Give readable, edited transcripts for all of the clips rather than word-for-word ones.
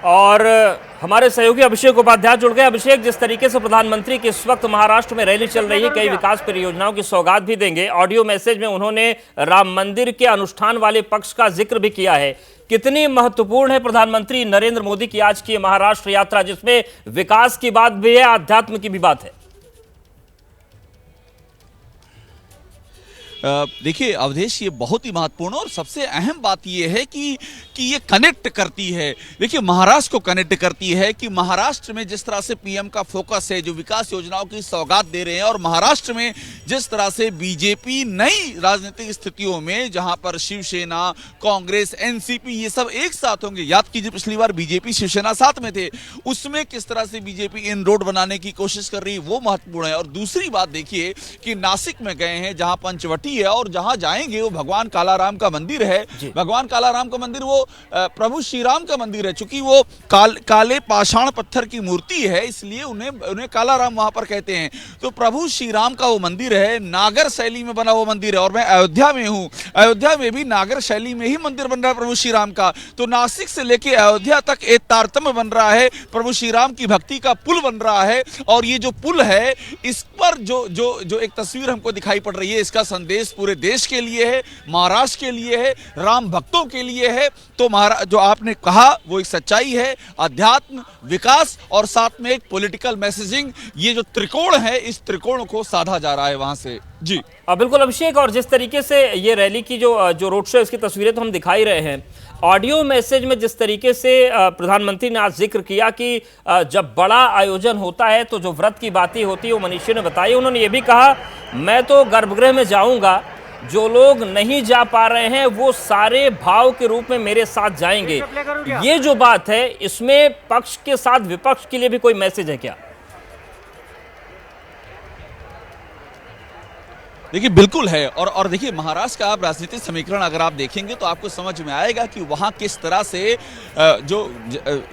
और हमारे सहयोगी अभिषेक उपाध्याय जुड़ गए। अभिषेक, जिस तरीके से प्रधानमंत्री की इस वक्त महाराष्ट्र में रैली चल रही है, कई विकास परियोजनाओं की सौगात भी देंगे। ऑडियो मैसेज में उन्होंने राम मंदिर के अनुष्ठान वाले पक्ष का जिक्र भी किया है। कितनी महत्वपूर्ण है प्रधानमंत्री नरेंद्र मोदी की आज की महाराष्ट्र यात्रा, जिसमें विकास की बात भी है, आध्यात्म की भी बात है? देखिए अवधेश, ये बहुत ही महत्वपूर्ण और सबसे अहम बात ये है कि ये कनेक्ट करती है। देखिए महाराष्ट्र को कनेक्ट करती है कि महाराष्ट्र में जिस तरह से पीएम का फोकस है, जो विकास योजनाओं की सौगात दे रहे हैं, और महाराष्ट्र में जिस तरह से बीजेपी नई राजनीतिक स्थितियों में, जहां पर शिवसेना, कांग्रेस, एनसीपी ये सब एक साथ होंगे। याद कीजिए पिछली बार बीजेपी शिवसेना साथ में थे, उसमें किस तरह से बीजेपी इन रोड बनाने की कोशिश कर रही है, वो महत्वपूर्ण है। और दूसरी बात देखिए कि नासिक में गए हैं, जहां पंचवटी है, और जहां जाएंगे वो भगवान कालाराम का मंदिर है। भगवान कालाराम का मंदिर वो प्रभु श्री राम का मंदिर है। चूंकि वो काले पाषाण पत्थर की मूर्ति है, इसलिए उन्हें कालाराम वहां पर कहते हैं। तो प्रभु श्री राम का वो मंदिर है, नागर शैली में बना वो मंदिर है। और मैं अयोध्या में हूं, अयोध्या में भी नागर शैली में ही मंदिर बन रहा है प्रभु श्री राम का। तो नासिक से लेके अयोध्या तक एक तारतम्य बन रहा है, प्रभु श्री राम की भक्ति का पुल बन रहा है। और ये जो पुल है, इस पर जो एक तस्वीर हमको दिखाई पड़ रही है, इसका संदेश पूरे देश के लिए है, महाराष्ट्र के लिए है, राम भक्तों के लिए है। तो जो आपने कहा वो एक सच्चाई है, अध्यात्म, विकास और साथ में एक पॉलिटिकल मैसेजिंग, ये जो त्रिकोण है, इस त्रिकोण को साधा जा रहा है वहां से। जी बिल्कुल अभिषेक, और जिस तरीके से ये रैली की जो रोड शो, इसकी तस्वीरें तो हम दिखाई रहे हैं। ऑडियो मैसेज में जिस तरीके से प्रधानमंत्री ने आज जिक्र किया कि जब बड़ा आयोजन होता है तो जो व्रत की बातें होती है वो मनीषी ने बताई। उन्होंने ये भी कहा, मैं तो गर्भगृह में जाऊंगा, जो लोग नहीं जा पा रहे हैं वो सारे भाव के रूप में मेरे साथ जाएंगे। ये जो बात है, इसमें पक्ष के साथ विपक्ष के लिए भी कोई मैसेज है क्या? देखिए बिल्कुल है। और देखिए महाराष्ट्र का आप राजनीतिक समीकरण अगर आप देखेंगे तो आपको समझ में आएगा कि वहां किस तरह से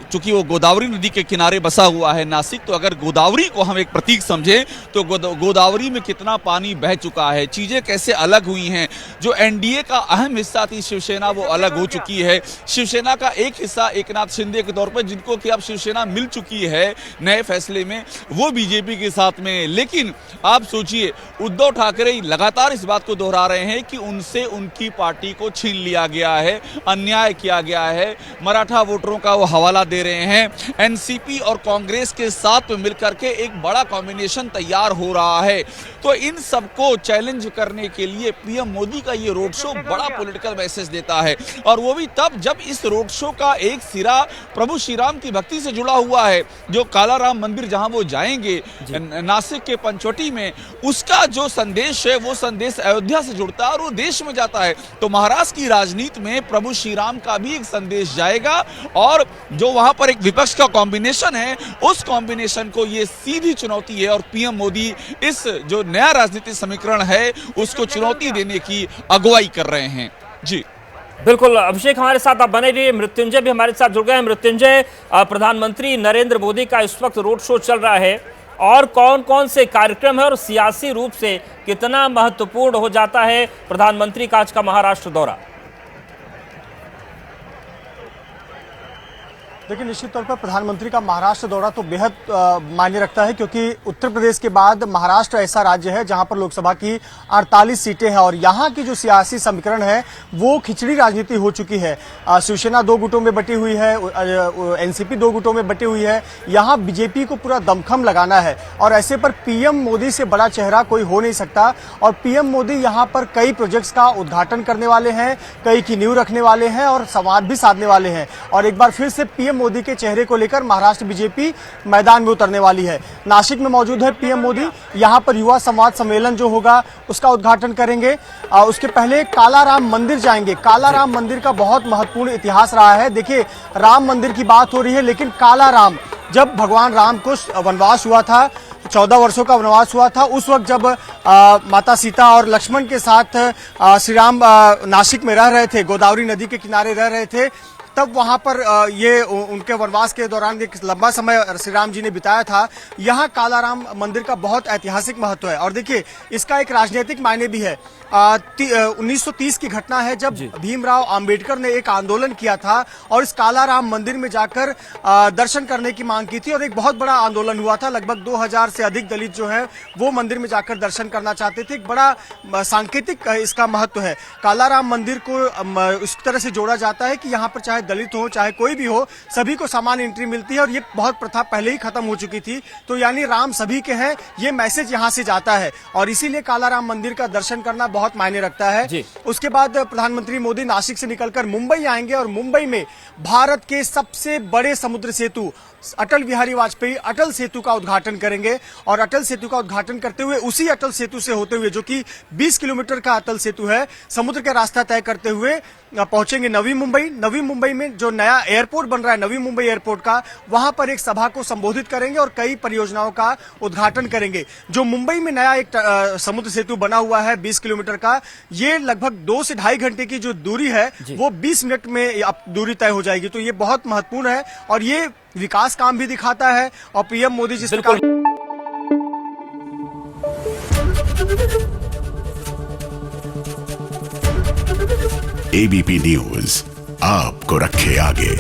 चूंकि वो गोदावरी नदी के किनारे बसा हुआ है नासिक, तो अगर गोदावरी को हम एक प्रतीक समझें तो गोदावरी में कितना पानी बह चुका है, चीजें कैसे अलग हुई हैं। जो एनडीए का अहम हिस्सा थी शिवसेना, वो अलग हो चुकी है। शिवसेना का एक हिस्सा एकनाथ शिंदे के तौर पर, जिनको कि अब शिवसेना मिल चुकी है नए फैसले में, वो बीजेपी के साथ में। लेकिन आप सोचिए, उद्धव ठाकरे लगातार इस बात को दोहरा रहे हैं कि उनसे उनकी पार्टी को छीन लिया गया है, अन्याय किया गया है, मराठा वोटरों का वो हवाला दे रहे हैं। एनसीपी और कांग्रेस के साथ मिलकर के एक बड़ा कॉम्बिनेशन तैयार हो रहा है। तो इन सबको चैलेंज करने के लिए पीएम मोदी का ये रोड शो बड़ा पॉलिटिकल मैसेज देता है। और वो भी तब जब इस रोड शो का एक सिरा प्रभु श्री राम की भक्ति से जुड़ा हुआ है। जो कालाराम मंदिर जहां वो जाएंगे नासिक के पंचवटी में, उसका जो संदेश है वो संदेश अयोध्या से जुड़ता है और वो देश में जाता है। तो महाराष्ट्र की राजनीति में प्रभु श्री राम का भी एक संदेश जाएगा। और जो वहां पर एक विपक्ष का कॉम्बिनेशन है, उस कॉम्बिनेशन को ये सीधी चुनौती है। और पीएम मोदी इस जो नया राजनीतिक समीकरण है उसको चुनौती देने की अगुवाई कर रहे हैं। जी बिल्कुल अभिषेक, हमारे साथ आप बने रहिए। मृत्युंजय भी हमारे साथ जुड़ गए हैं। मृत्युंजय, प्रधानमंत्री नरेंद्र मोदी का इस वक्त रोड शो चल रहा है, और कौन कौन से कार्यक्रम है और सियासी रूप से कितना महत्वपूर्ण हो जाता है प्रधानमंत्री का आज का महाराष्ट्र दौरा? देखिए, निश्चित तौर पर प्रधानमंत्री का महाराष्ट्र दौरा तो बेहद मायने रखता है, क्योंकि उत्तर प्रदेश के बाद महाराष्ट्र ऐसा राज्य है जहां पर लोकसभा की 48 सीटें हैं और यहां की जो सियासी समीकरण है वो खिचड़ी राजनीति हो चुकी है। शिवसेना 2 गुटों में बटी हुई है, एनसीपी 2 गुटों में बटी हुई है। यहां बीजेपी को पूरा दमखम लगाना है और ऐसे पर पीएम मोदी से बड़ा चेहरा कोई हो नहीं सकता। और पीएम मोदी यहां पर कई प्रोजेक्ट्स का उद्घाटन करने वाले हैं, कई की नींव रखने वाले हैं और संवाद भी साधने वाले हैं। और एक बार फिर से पीएम मोदी के चेहरे को लेकर महाराष्ट्र बीजेपी मैदान में उतरने वाली है। नासिक में मौजूद है पीएम मोदी, यहां पर युवा संवाद सम्मेलन जो होगा उसका उद्घाटन करेंगे। उसके पहले कालाराम मंदिर जाएंगे। कालाराम मंदिर का बहुत महत्वपूर्ण इतिहास रहा है। देखिए, राम मंदिर की बात हो रही है, लेकिन कालाराम, जब भगवान राम को वनवास हुआ था, 14 वर्षों का वनवास हुआ था, उस वक्त जब माता सीता और लक्ष्मण के साथ श्री राम नासिक में रह रहे थे, गोदावरी नदी के किनारे रह रहे थे, तब वहां पर उनके वनवास के दौरान एक लंबा समय श्री राम जी ने बिताया था। यहाँ कालाराम मंदिर का बहुत ऐतिहासिक महत्व है और देखिए इसका एक राजनीतिक मायने भी है। 1930 की घटना है जब भीमराव अंबेडकर ने एक आंदोलन किया था और इस कालाराम मंदिर में जाकर दर्शन करने की मांग की थी और एक बहुत बड़ा आंदोलन हुआ था। लगभग 2000 से अधिक दलित जो है वो मंदिर में जाकर दर्शन करना चाहते थे। एक बड़ा सांकेतिक इसका महत्व है। कालाराम मंदिर को इस तरह से जोड़ा जाता है कि यहाँ पर चाहे दलित हो चाहे कोई भी हो, सभी को समान एंट्री मिलती है और ये बहुत प्रथा पहले ही खत्म हो चुकी थी। तो यानी राम सभी के हैं, ये मैसेज यहाँ से जाता है और इसीलिए कालाराम मंदिर का दर्शन करना बहुत मायने रखता है। उसके बाद प्रधानमंत्री मोदी नासिक से निकलकर मुंबई आएंगे और मुंबई में भारत के सबसे बड़े समुद्र सेतु अटल बिहारी वाजपेयी अटल सेतु का उद्घाटन करेंगे और अटल सेतु का उद्घाटन करते हुए उसी अटल सेतु से होते हुए, जो कि 20 किलोमीटर का अटल सेतु है, समुद्र का रास्ता तय करते हुए पहुंचेंगे नवी मुंबई। नवी मुंबई में जो नया एयरपोर्ट बन रहा है नवी मुंबई एयरपोर्ट का, वहां पर एक सभा को संबोधित करेंगे और कई परियोजनाओं का उद्घाटन करेंगे। जो मुंबई में नया एक समुद्र सेतु बना हुआ है 20 किलोमीटर का, ये लगभग 2 से ढाई घंटे की जो दूरी है वो 20 मिनट में दूरी तय हो जाएगी। तो ये बहुत महत्वपूर्ण है और ये विकास काम भी दिखाता है और पीएम मोदी जिस प्रकार एबीपी न्यूज आपको रखे आगे।